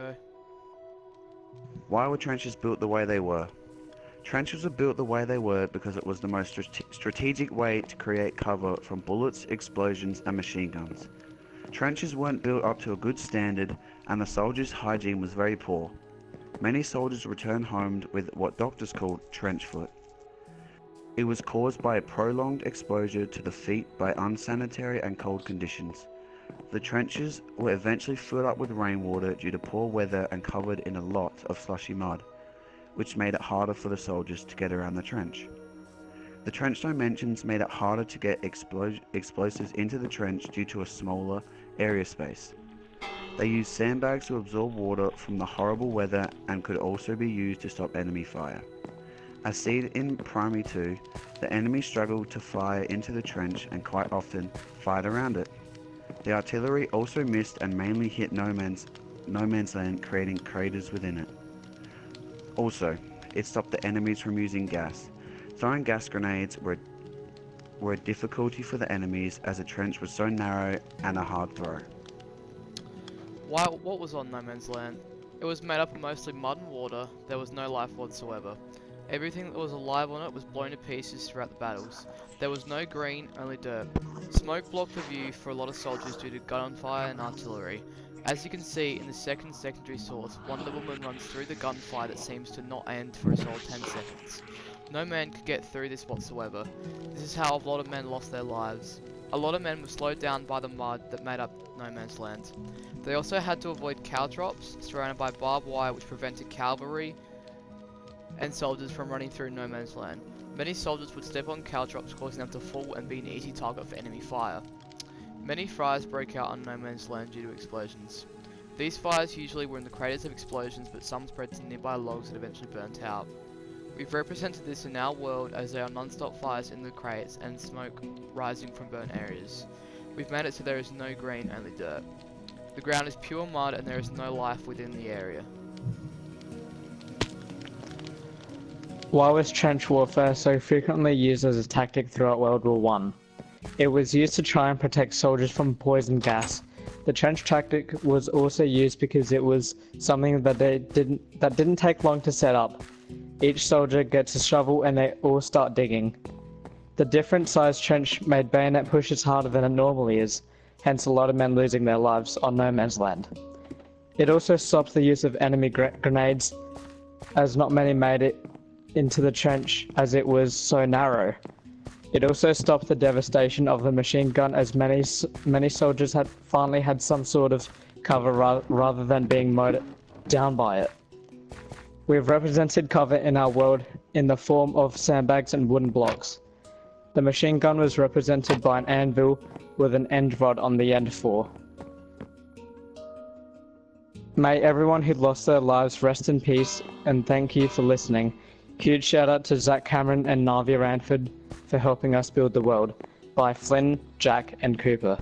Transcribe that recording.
Okay. Why were trenches built the way they were? Trenches were built the way they were because it was the most strategic way to create cover from bullets, explosions, and machine guns. Trenches weren't built up to a good standard, and the soldiers' hygiene was very poor. Many soldiers returned home with what doctors called trench foot. It was caused by a prolonged exposure to the feet by unsanitary and cold conditions. The trenches were eventually filled up with rainwater due to poor weather and covered in a lot of slushy mud, which made it harder for the soldiers to get around the trench. The trench dimensions made it harder to get explosives into the trench due to a smaller area space. They used sandbags to absorb water from the horrible weather and could also be used to stop enemy fire. As seen in Primary 2, the enemy struggled to fire into the trench and quite often fired around it. The artillery also missed and mainly hit no man's land, creating craters within it. Also, it stopped the enemies from using gas. Throwing gas grenades were a difficulty for the enemies as the trench was so narrow and a hard throw. What was on No Man's Land? It was made up of mostly mud and water. There was no life whatsoever. Everything that was alive on it was blown to pieces throughout the battles. There was no green, only dirt. Smoke blocked the view for a lot of soldiers due to gunfire and artillery. As you can see in the second secondary source, Wonder Woman runs through the gunfire that seems to not end for a solid 10 seconds. No man could get through this whatsoever. This is how a lot of men lost their lives. A lot of men were slowed down by the mud that made up No Man's Land. They also had to avoid cow drops, surrounded by barbed wire which prevented cavalry and soldiers from running through No Man's Land. Many soldiers would step on cow drops, causing them to fall and be an easy target for enemy fire. Many fires broke out on No Man's Land due to explosions. These fires usually were in the craters of explosions, but some spread to nearby logs that eventually burnt out. We've represented this in our world as there are non-stop fires in the craters and smoke rising from burnt areas. We've made it so there is no green, only dirt. The ground is pure mud and there is no life within the area. Why was trench warfare so frequently used as a tactic throughout World War I? It was used to try and protect soldiers from poison gas. The trench tactic was also used because it was something that didn't take long to set up. Each soldier gets a shovel and they all start digging. The different sized trench made bayonet pushes harder than it normally is, hence a lot of men losing their lives on No Man's Land. It also stopped the use of enemy grenades, as not many made it into the trench as it was so narrow. It also stopped the devastation of the machine gun as many soldiers had finally had some sort of cover rather than being mowed down by it. We've represented cover in our world in the form of sandbags and wooden blocks. The machine gun was represented by an anvil with an end rod on the end for. May everyone who lost their lives rest in peace, and thank you for listening. Huge shout out to Zach Cameron and Navi Ranford for helping us build the world. By Flynn, Jack and Cooper.